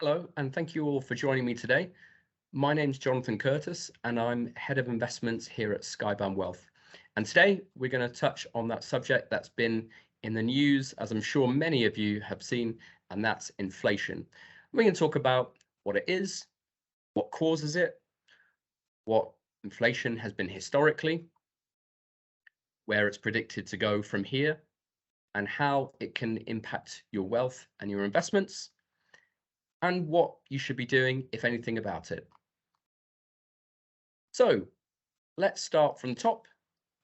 Hello, and thank you all for joining me today. My name's Jonathan Curtis, and I'm Head of Investments here at Skybound Wealth. And today we're going to touch on that subject that's been in the news, as I'm sure many of you have seen, and that's inflation. We're going to talk about what it is, what causes it, what inflation has been historically, where it's predicted to go from here, and how it can impact your wealth and your investments, and what you should be doing, if anything, about it. So let's start from the top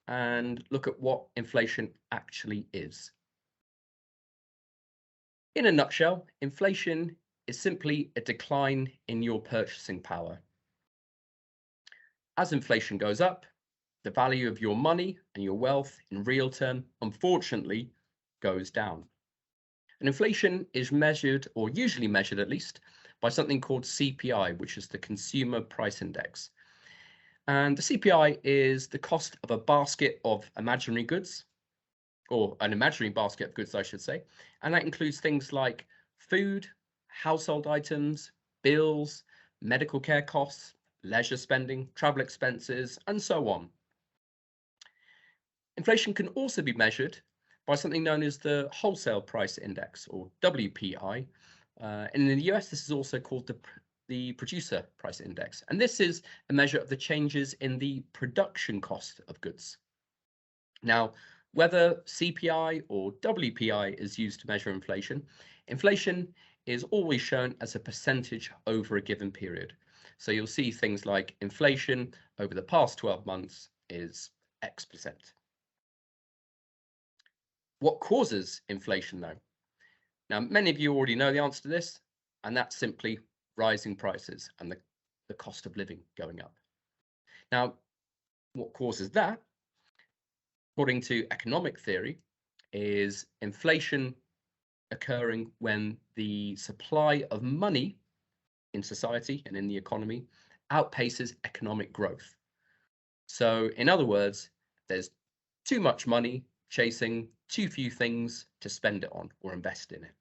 and look at what inflation actually is. In a nutshell, inflation is simply a decline in your purchasing power. As inflation goes up, the value of your money and your wealth in real term, unfortunately, goes down. And inflation is measured, or usually measured at least, by something called CPI, which is the Consumer Price Index. And the CPI is the cost of a basket of imaginary goods, or an imaginary basket of goods, I should say. And that includes things like food, household items, bills, medical care costs, leisure spending, travel expenses, and so on. Inflation can also be measured by something known as the Wholesale Price Index, or WPI. And in the US, this is also called the Producer Price Index. And this is a measure of the changes in the production cost of goods. Now, whether CPI or WPI is used to measure inflation, inflation is always shown as a percentage over a given period. So you'll see things like inflation over the past 12 months is X%. What causes inflation, though? Now, many of you already know the answer to this, and that's simply rising prices and the cost of living going up. Now, what causes that, according to economic theory, is inflation occurring when the supply of money in society and in the economy outpaces economic growth. So, in other words, there's too much money chasing too few things to spend it on or invest in it.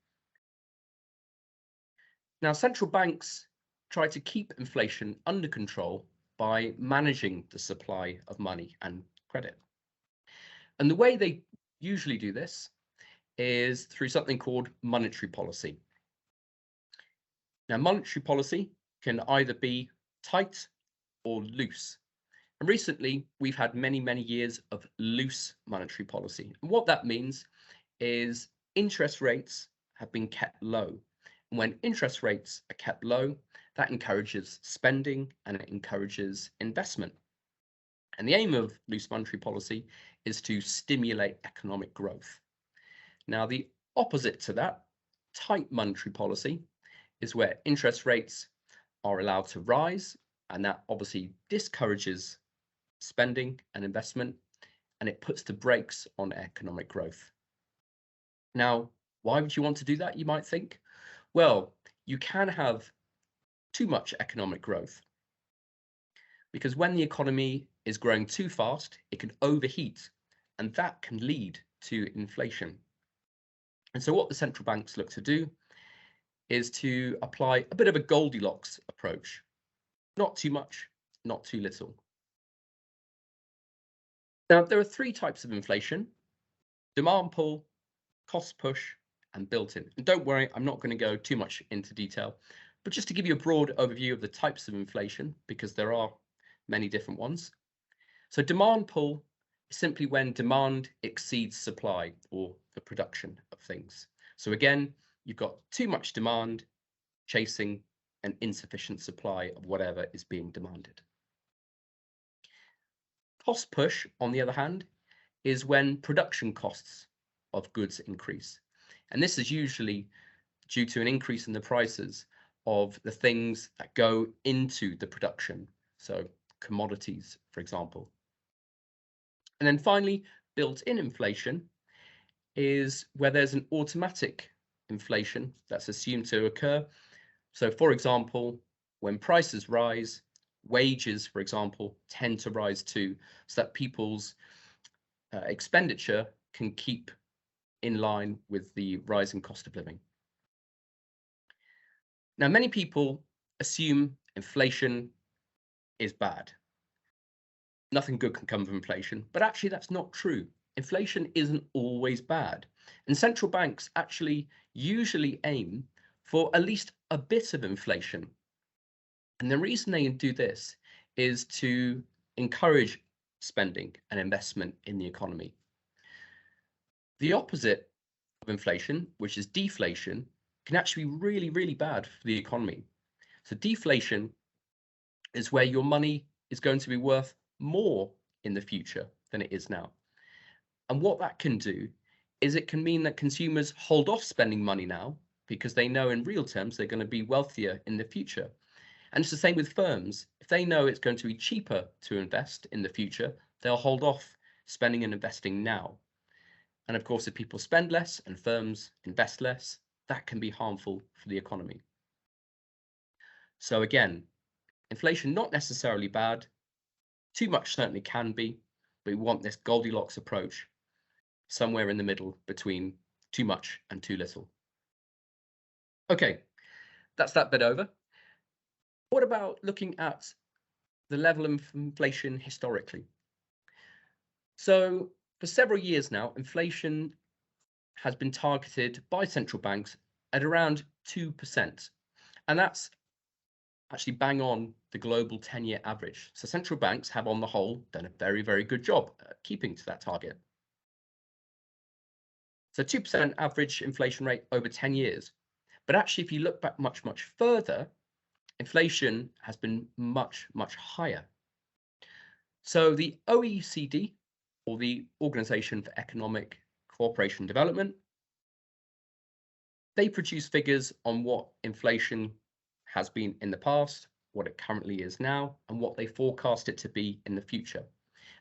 Now, central banks try to keep inflation under control by managing the supply of money and credit. And the way they usually do this is through something called monetary policy. Now, monetary policy can either be tight or loose. And recently, we've had many years of loose monetary policy. And what that means is interest rates have been kept low. And when interest rates are kept low, that encourages spending and it encourages investment. And the aim of loose monetary policy is to stimulate economic growth. Now, the opposite to that, tight monetary policy, is where interest rates are allowed to rise, and that obviously discourages spending and investment, and it puts the brakes on economic growth. Now, why would you want to do that, you might think? Well, you can have too much economic growth because when the economy is growing too fast, it can overheat, and that can lead to inflation. And so what the central banks look to do is to apply a bit of a Goldilocks approach. Not too much, not too little. Now, there are three types of inflation: demand pull, cost push, and built-in. And don't worry, I'm not going to go too much into detail, but just to give you a broad overview of the types of inflation, because there are many different ones. So demand pull is simply when demand exceeds supply, or the production of things. So again, you've got too much demand chasing an insufficient supply of whatever is being demanded. Cost push, on the other hand, is when production costs of goods increase. And this is usually due to an increase in the prices of the things that go into the production. So commodities, for example. And then finally, built-in inflation is where there's an automatic inflation that's assumed to occur. So for example, when prices rise, wages, for example, tend to rise too, so that people's expenditure can keep in line with the rising cost of living. Now, many people assume inflation is bad. Nothing good can come from inflation, but actually that's not true. Inflation isn't always bad. And central banks actually usually aim for at least a bit of inflation. And the reason they do this is to encourage spending and investment in the economy. The opposite of inflation, which is deflation, can actually be really, really bad for the economy. So deflation is where your money is going to be worth more in the future than it is now. And what that can do is it can mean that consumers hold off spending money now because they know in real terms they're going to be wealthier in the future. And it's the same with firms. If they know it's going to be cheaper to invest in the future, they'll hold off spending and investing now. And of course, if people spend less and firms invest less, that can be harmful for the economy. So again, inflation not necessarily bad, too much certainly can be, but we want this Goldilocks approach somewhere in the middle between too much and too little. Okay, that's that bit over. What about looking at the level of inflation historically? So for several years now, inflation has been targeted by central banks at around 2%. And that's actually bang on the global 10-year average. So central banks have on the whole done a very, very good job at keeping to that target. So 2% average inflation rate over 10 years. But actually, if you look back much, much further, inflation has been much, much higher. So the OECD, or the Organization for Economic Cooperation and Development, they produce figures on what inflation has been in the past, what it currently is now, and what they forecast it to be in the future.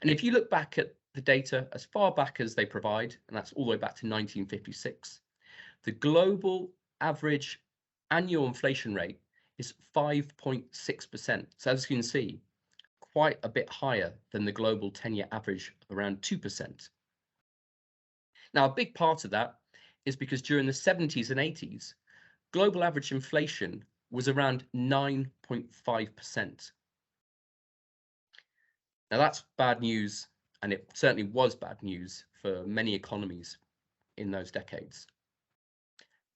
And if you look back at the data as far back as they provide, and that's all the way back to 1956, the global average annual inflation rate is 5.6%. So as you can see, quite a bit higher than the global 10-year average of around 2%. Now, a big part of that is because during the 70s and 80s, global average inflation was around 9.5%. Now, that's bad news, and it certainly was bad news for many economies in those decades.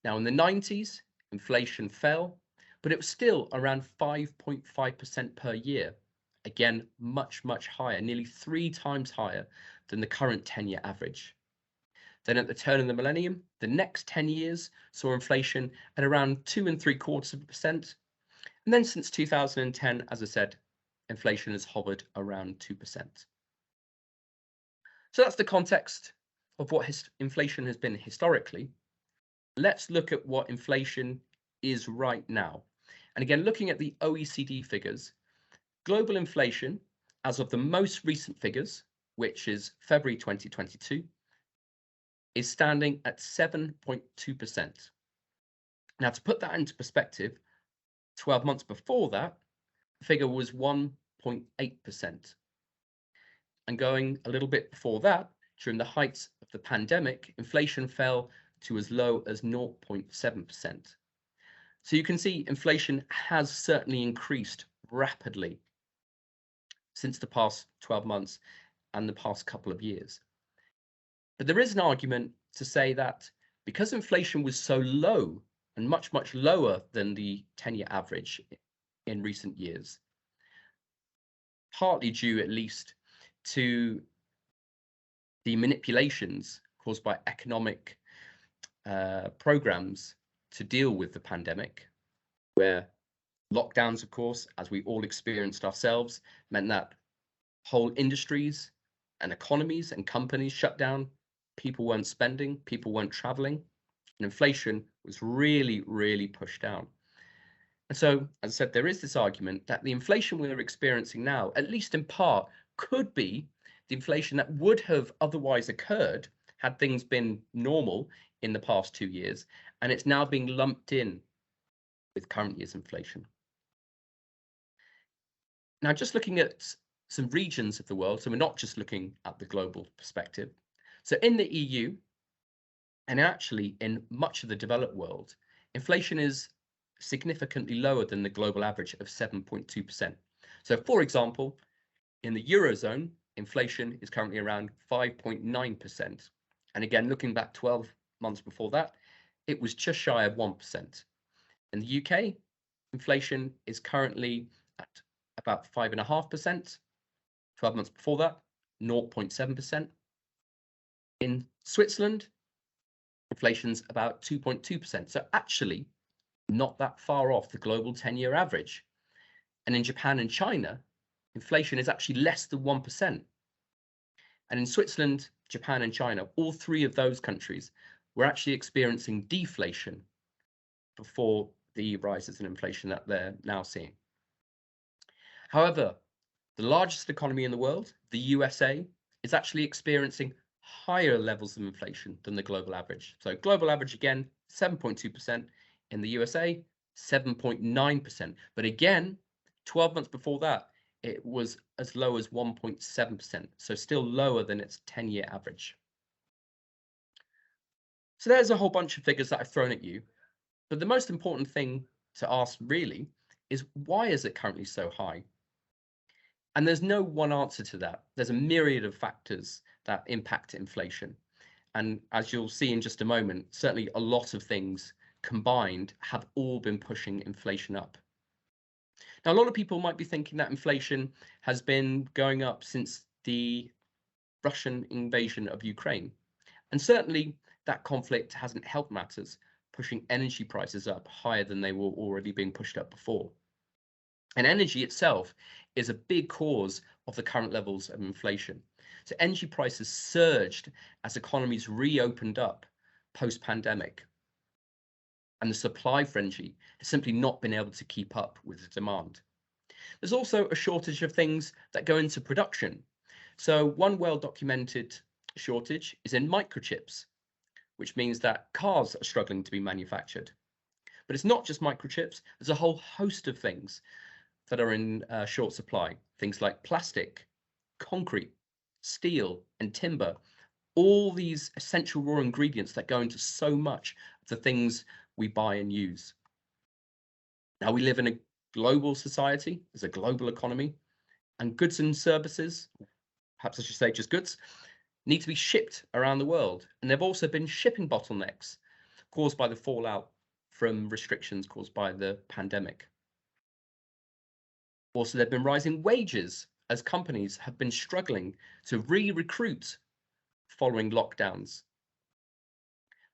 Now, in the 90s, inflation fell, but it was still around 5.5% per year. Again, much, much higher, nearly 3 times higher than the current 10-year average. Then at the turn of the millennium, the next 10 years saw inflation at around 2.75%. And then since 2010, as I said, inflation has hovered around 2%. So that's the context of what inflation has been historically. Let's look at what inflation is right now. And again, looking at the OECD figures, global inflation, as of the most recent figures, which is February 2022, is standing at 7.2%. Now, to put that into perspective, 12 months before that, the figure was 1.8%. And going a little bit before that, during the height of the pandemic, inflation fell to as low as 0.7%. So you can see inflation has certainly increased rapidly since the past 12 months and the past couple of years. But there is an argument to say that because inflation was so low and much, much lower than the 10-year average in recent years, partly due at least to the manipulations caused by economic programs to deal with the pandemic, where lockdowns, of course, as we all experienced ourselves, meant that whole industries and economies and companies shut down. People weren't spending, people weren't traveling, and inflation was really, really pushed down. And so, as I said, there is this argument that the inflation we're experiencing now, at least in part, could be the inflation that would have otherwise occurred had things been normal in the past 2 years, and it's now being lumped in with current year's inflation. Now, just looking at some regions of the world, so we're not just looking at the global perspective. So in the EU, and actually in much of the developed world, inflation is significantly lower than the global average of 7.2%. So, for example, in the Eurozone, inflation is currently around 5.9%. And again, looking back 12 months before that, it was just shy of 1%. In the UK, inflation is currently at about 5.5%. 12 months before that, 0.7%. In Switzerland, inflation's about 2.2%. So actually, not that far off the global 10-year average. And in Japan and China, inflation is actually less than 1%. And in Switzerland, Japan, and China, all three of those countries were actually experiencing deflation before the rises in inflation that they're now seeing. However, the largest economy in the world, the USA, is actually experiencing higher levels of inflation than the global average. So global average, again, 7.2%. In the USA, 7.9%. But again, 12 months before that, it was as low as 1.7%. So still lower than its 10-year average. So there's a whole bunch of figures that I've thrown at you. But the most important thing to ask really is, why is it currently so high? And there's no one answer to that. There's a myriad of factors that impact inflation. And as you'll see in just a moment, certainly a lot of things combined have all been pushing inflation up. Now, a lot of people might be thinking that inflation has been going up since the Russian invasion of Ukraine. And certainly that conflict hasn't helped matters, pushing energy prices up higher than they were already being pushed up before. And energy itself is a big cause of the current levels of inflation. So energy prices surged as economies reopened up post-pandemic. And the supply frenzy has simply not been able to keep up with the demand. There's also a shortage of things that go into production. So one well-documented shortage is in microchips, which means that cars are struggling to be manufactured. But it's not just microchips, there's a whole host of things that are in short supply. Things like plastic, concrete, steel, and timber. All these essential raw ingredients that go into so much of the things we buy and use. Now, we live in a global society, there's a global economy, and goods and services, perhaps I should say just goods, need to be shipped around the world. And there have also been shipping bottlenecks caused by the fallout from restrictions caused by the pandemic. Also, there have been rising wages as companies have been struggling to re-recruit following lockdowns.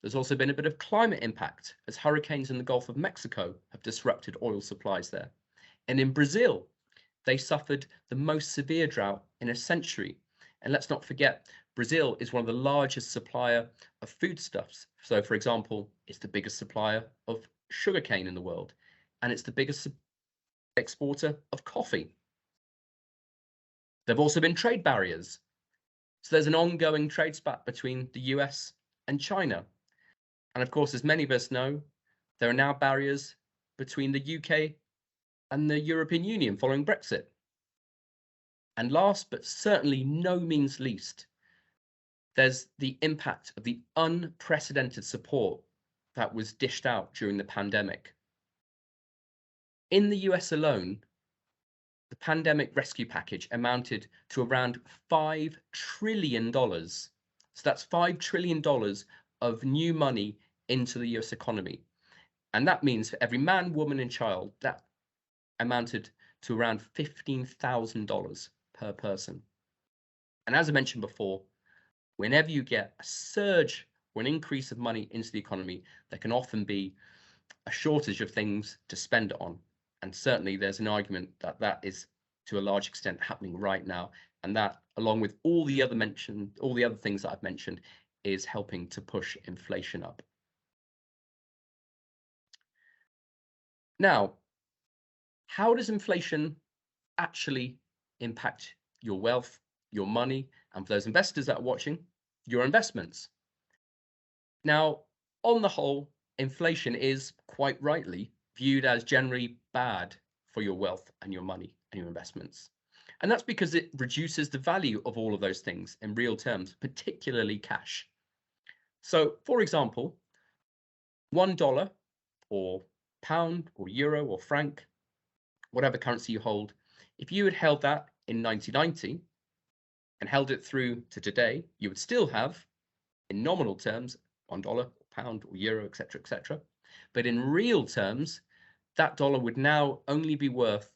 There's also been a bit of climate impact as hurricanes in the Gulf of Mexico have disrupted oil supplies there. And in Brazil, they suffered the most severe drought in a century. And let's not forget, Brazil is one of the largest supplier of foodstuffs. So, for example, it's the biggest supplier of sugarcane in the world, and it's the biggest exporter of coffee. There have also been trade barriers. So there's an ongoing trade spat between the US and China. And of course, as many of us know, there are now barriers between the UK and the European Union following Brexit. And last, but certainly no means least, there's the impact of the unprecedented support that was dished out during the pandemic. In the US alone, the pandemic rescue package amounted to around $5 trillion. So that's $5 trillion of new money into the US economy. And that means for every man, woman, and child, that amounted to around $15,000 per person. And as I mentioned before, whenever you get a surge or an increase of money into the economy, there can often be a shortage of things to spend it on. And certainly there's an argument that that is to a large extent happening right now. And that, along with all the other things that I've mentioned, is helping to push inflation up. Now, how does inflation actually impact your wealth, your money, and for those investors that are watching, your investments? Now, on the whole, inflation is quite rightly viewed as generally bad for your wealth and your money and your investments. And that's because it reduces the value of all of those things in real terms, particularly cash. So, for example, $1 or pound or euro or franc, whatever currency you hold, if you had held that in 1990 and held it through to today, you would still have, in nominal terms, $1, pound or euro, etc., etc. But in real terms, that dollar would now only be worth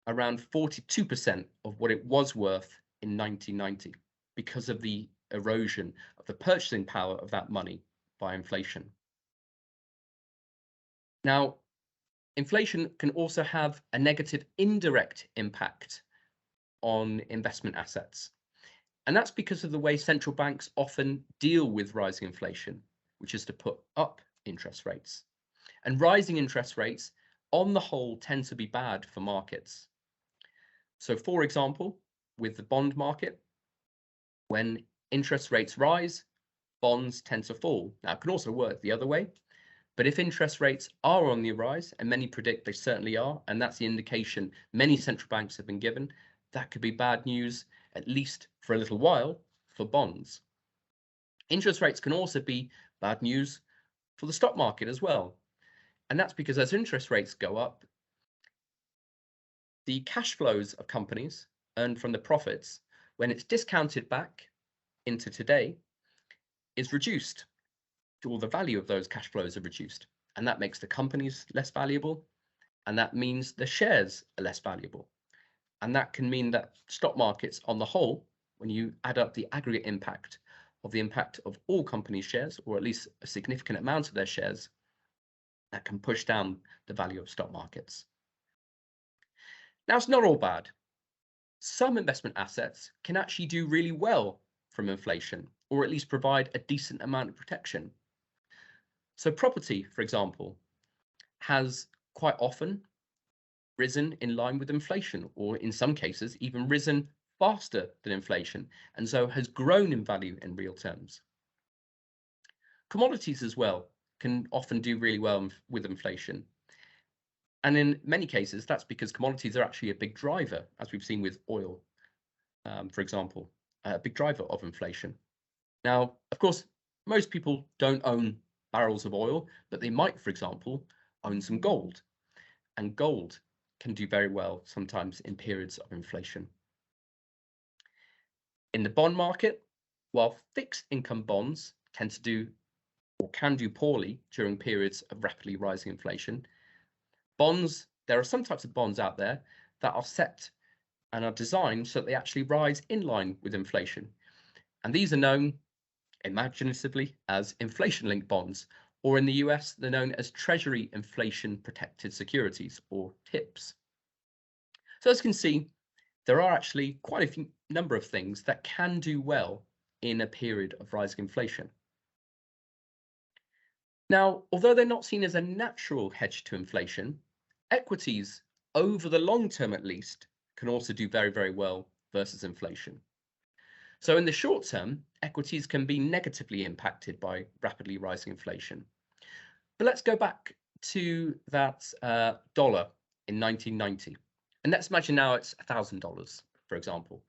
around 42% of what it was worth in 1990 because of the erosion of the purchasing power of that money by inflation. Now, inflation can also have a negative indirect impact on investment assets. And that's because of the way central banks often deal with rising inflation, which is to put up interest rates. And rising interest rates, on the whole, tend to be bad for markets. So, for example, with the bond market, when interest rates rise, bonds tend to fall. Now, it can also work the other way. But if interest rates are on the rise, and many predict they certainly are, and that's the indication many central banks have been given, that could be bad news, at least for a little while, for bonds. Interest rates can also be bad news for the stock market as well. And that's because as interest rates go up, the cash flows of companies earned from the profits, when it's discounted back into today, is reduced. All the value of those cash flows are reduced. And that makes the companies less valuable. And that means the shares are less valuable. And that can mean that stock markets on the whole, when you add up the aggregate impact of all companies' shares, or at least a significant amount of their shares, that can push down the value of stock markets. Now, it's not all bad. Some investment assets can actually do really well from inflation, or at least provide a decent amount of protection. So property, for example, has quite often risen in line with inflation, or in some cases even risen faster than inflation, and so has grown in value in real terms. Commodities as well can often do really well with inflation. And in many cases, that's because commodities are actually a big driver, as we've seen with oil, for example, a big driver of inflation. Now, of course, most people don't own barrels of oil, but they might, for example, own some gold. And gold can do very well sometimes in periods of inflation. In the bond market, while fixed income bonds tend to do or can do poorly during periods of rapidly rising inflation, there are some types of bonds out there that are set and are designed so that they actually rise in line with inflation. And these are known imaginatively as inflation-linked bonds, or in the US, they're known as Treasury Inflation Protected Securities, or TIPS. So as you can see, there are actually quite a number of things that can do well in a period of rising inflation. Now, although they're not seen as a natural hedge to inflation, equities, over the long term at least, can also do very, very well versus inflation. So in the short term, equities can be negatively impacted by rapidly rising inflation. But let's go back to that dollar in 1990. And let's imagine now it's $1,000, for example.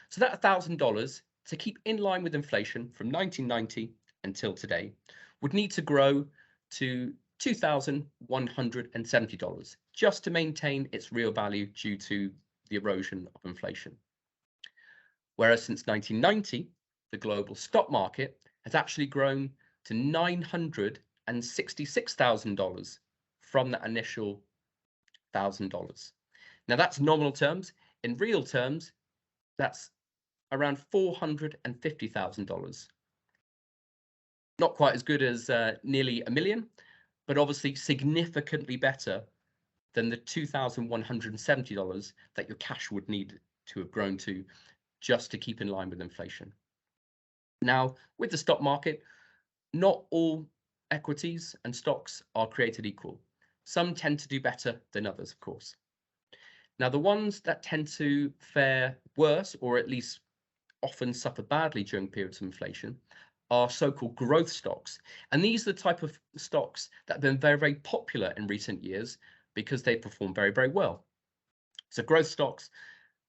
So that $1,000, to keep in line with inflation from 1990 until today, would need to grow to $2,170 just to maintain its real value due to the erosion of inflation. Whereas since 1990, the global stock market has actually grown to $966,000 from that initial $1,000. Now that's nominal terms. In real terms, that's around $450,000. Not quite as good as nearly $1 million, but obviously significantly better than the $2,170 that your cash would need to have grown to just to keep in line with inflation. Now, with the stock market, not all equities and stocks are created equal. Some tend to do better than others, of course. Now, the ones that tend to fare worse, or at least often suffer badly during periods of inflation, are so-called growth stocks. And these are the type of stocks that have been very, very popular in recent years because they perform very, very well. So growth stocks,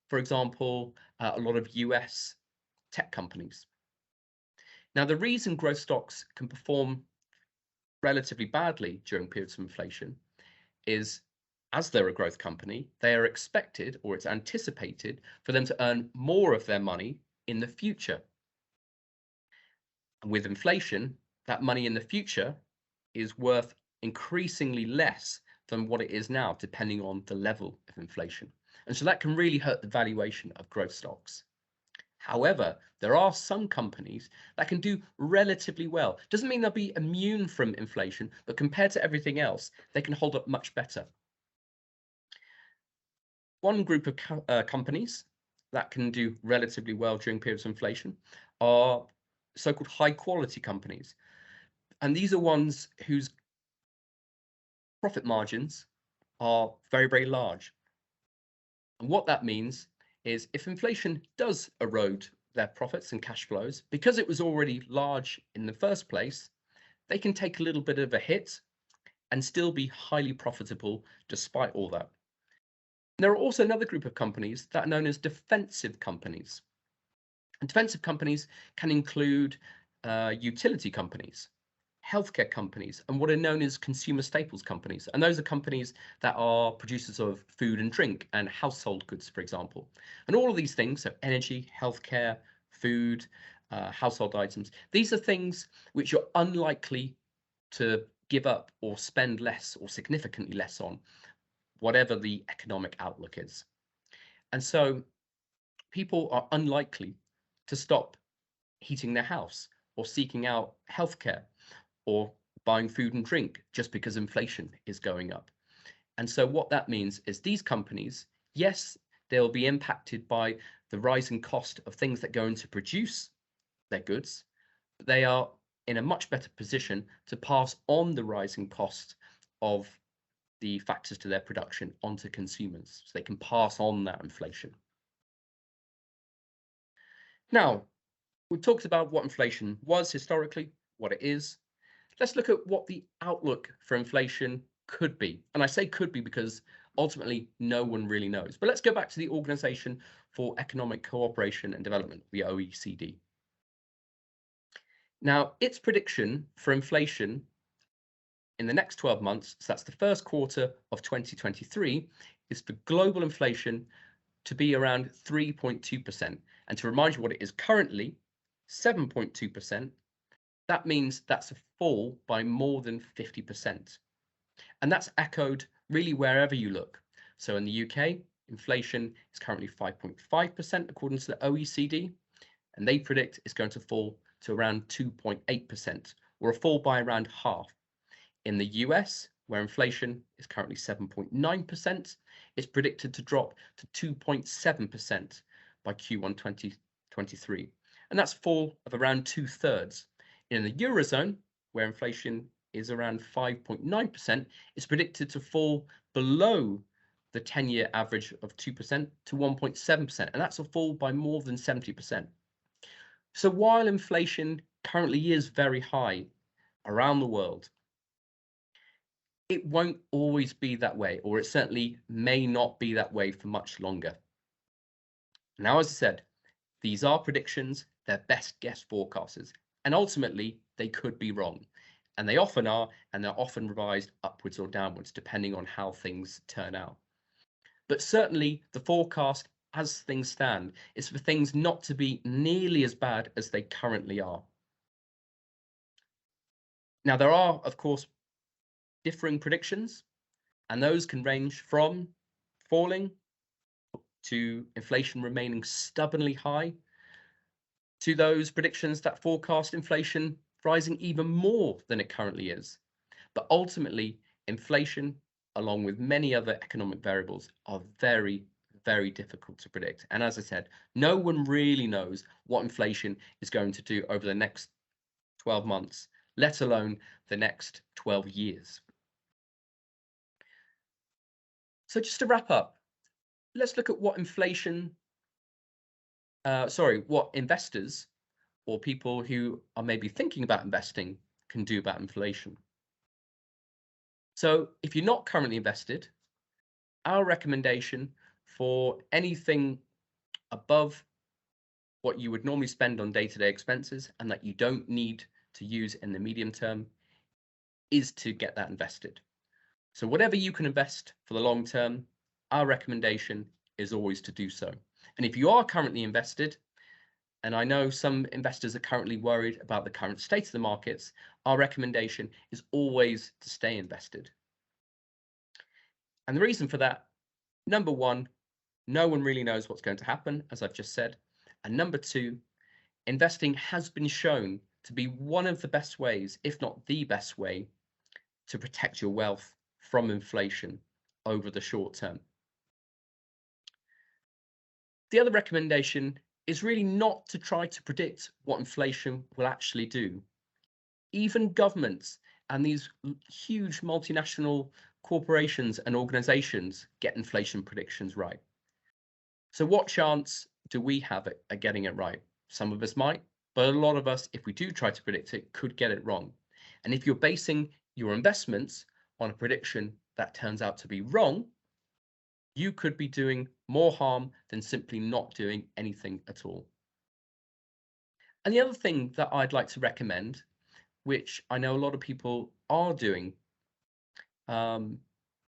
for example, a lot of US tech companies. Now, the reason growth stocks can perform relatively badly during periods of inflation is, as they're a growth company, they are expected, or it's anticipated, for them to earn more of their money in the future. And with inflation, that money in the future is worth increasingly less than what it is now, depending on the level of inflation. And so that can really hurt the valuation of growth stocks. However, there are some companies that can do relatively well. Doesn't mean they'll be immune from inflation, but compared to everything else, they can hold up much better. One group of companies that can do relatively well during periods of inflation are so-called high quality companies. And these are ones whose profit margins are very, very large. And what that means is if inflation does erode their profits and cash flows, because it was already large in the first place, they can take a little bit of a hit and still be highly profitable despite all that. There are also another group of companies that are known as defensive companies. And defensive companies can include utility companies, healthcare companies, and what are known as consumer staples companies. And those are companies that are producers of food and drink and household goods, for example. And all of these things, so energy, healthcare, food, household items, these are things which you're unlikely to give up or spend less or significantly less on, whatever the economic outlook is. And so people are unlikely to stop heating their house or seeking out healthcare or buying food and drink just because inflation is going up. And so what that means is these companies, yes, they'll be impacted by the rising cost of things that go into produce their goods, but they are in a much better position to pass on the rising cost of the factors to their production onto consumers, so they can pass on that inflation. Now, we've talked about what inflation was historically, what it is. Let's look at what the outlook for inflation could be. And I say could be because ultimately no one really knows. But let's go back to the Organization for Economic Cooperation and Development, the OECD. Now, its prediction for inflation in the next 12 months, so that's the first quarter of 2023, is for global inflation to be around 3.2%. And to remind you what it is currently, 7.2%, that means that's a fall by more than 50%. And that's echoed really wherever you look. So in the UK, inflation is currently 5.5% according to the OECD, and they predict it's going to fall to around 2.8%, or a fall by around half. In the US, where inflation is currently 7.9%, it's predicted to drop to 2.7% by Q1 2023. And that's a fall of around 2/3. In the Eurozone, where inflation is around 5.9%, it's predicted to fall below the 10-year average of 2% to 1.7%. And that's a fall by more than 70%. So while inflation currently is very high around the world, it won't always be that way, or it certainly may not be that way for much longer. Now, as I said, these are predictions, they're best guess forecasters, and ultimately they could be wrong. And they often are, and they're often revised upwards or downwards, depending on how things turn out. But certainly the forecast, as things stand, is for things not to be nearly as bad as they currently are. Now, there are, of course, differing predictions, and those can range from falling to inflation remaining stubbornly high, to those predictions that forecast inflation rising even more than it currently is. But ultimately, inflation, along with many other economic variables, are very, very difficult to predict. And as I said, no one really knows what inflation is going to do over the next 12 months, let alone the next 12 years. So just to wrap up, let's look at what what investors or people who are maybe thinking about investing can do about inflation. So if you're not currently invested, our recommendation for anything above what you would normally spend on day-to-day expenses and that you don't need to use in the medium term is to get that invested. So whatever you can invest for the long term, our recommendation is always to do so. And if you are currently invested, and I know some investors are currently worried about the current state of the markets, our recommendation is always to stay invested. And the reason for that, number one, no one really knows what's going to happen, as I've just said. And number two, investing has been shown to be one of the best ways, if not the best way, to protect your wealth from inflation over the short term. The other recommendation is really not to try to predict what inflation will actually do. Even governments and these huge multinational corporations and organizations get inflation predictions right. So what chance do we have at getting it right? Some of us might, but a lot of us, if we do try to predict it, could get it wrong. And if you're basing your investments on a prediction that turns out to be wrong, you could be doing more harm than simply not doing anything at all. And the other thing that I'd like to recommend, which I know a lot of people are doing,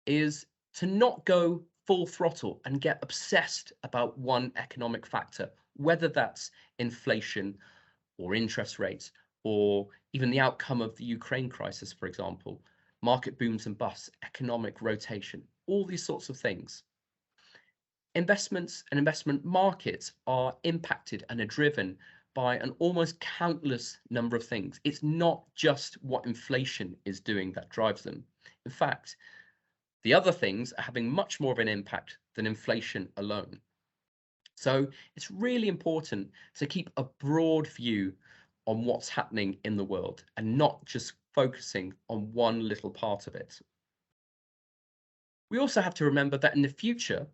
is to not go full throttle and get obsessed about one economic factor, whether that's inflation or interest rates, or even the outcome of the Ukraine crisis, for example, market booms and busts, economic rotation, all these sorts of things. Investments and investment markets are impacted and are driven by an almost countless number of things. It's not just what inflation is doing that drives them. In fact, the other things are having much more of an impact than inflation alone. So it's really important to keep a broad view on what's happening in the world and not just focusing on one little part of it. We also have to remember that in the future,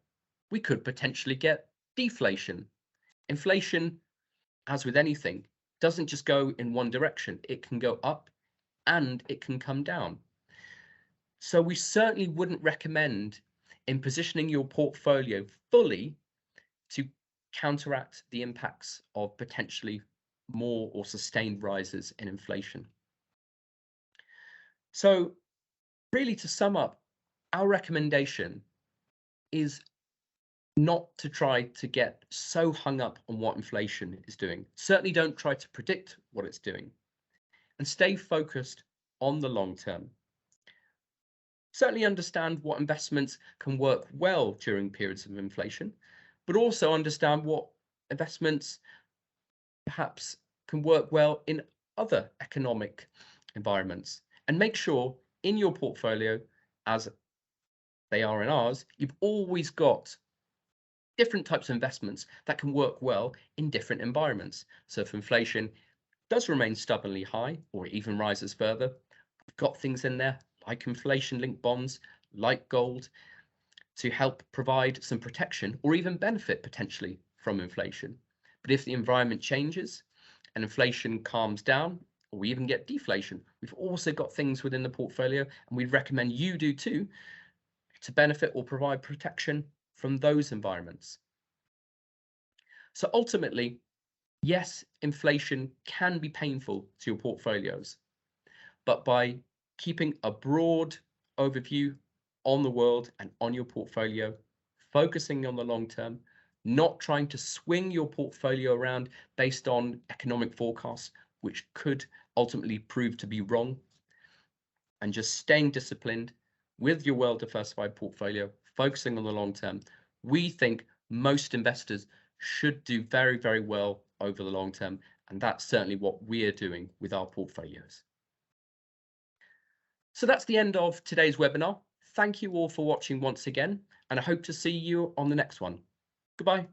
we could potentially get deflation. Inflation, as with anything, doesn't just go in one direction. It can go up and it can come down. So we certainly wouldn't recommend in positioning your portfolio fully to counteract the impacts of potentially more or sustained rises in inflation. So really, to sum up, our recommendation is not to try to get so hung up on what inflation is doing. Certainly don't try to predict what it's doing, and stay focused on the long term. Certainly understand what investments can work well during periods of inflation, but also understand what investments perhaps can work well in other economic environments, and make sure in your portfolio, as they are in ours, you've always got different types of investments that can work well in different environments. So if inflation does remain stubbornly high or even rises further, we've got things in there like inflation-linked bonds, like gold, to help provide some protection or even benefit potentially from inflation. But if the environment changes and inflation calms down, or we even get deflation, we've also got things within the portfolio, and we'd recommend you do too, to benefit or provide protection from those environments. So ultimately, yes, inflation can be painful to your portfolios, but by keeping a broad overview on the world and on your portfolio, focusing on the long term, not trying to swing your portfolio around based on economic forecasts, which could ultimately prove to be wrong, and just staying disciplined with your well-diversified portfolio, focusing on the long term, we think most investors should do very, very well over the long term. And that's certainly what we're doing with our portfolios. So that's the end of today's webinar. Thank you all for watching once again, and I hope to see you on the next one. Goodbye.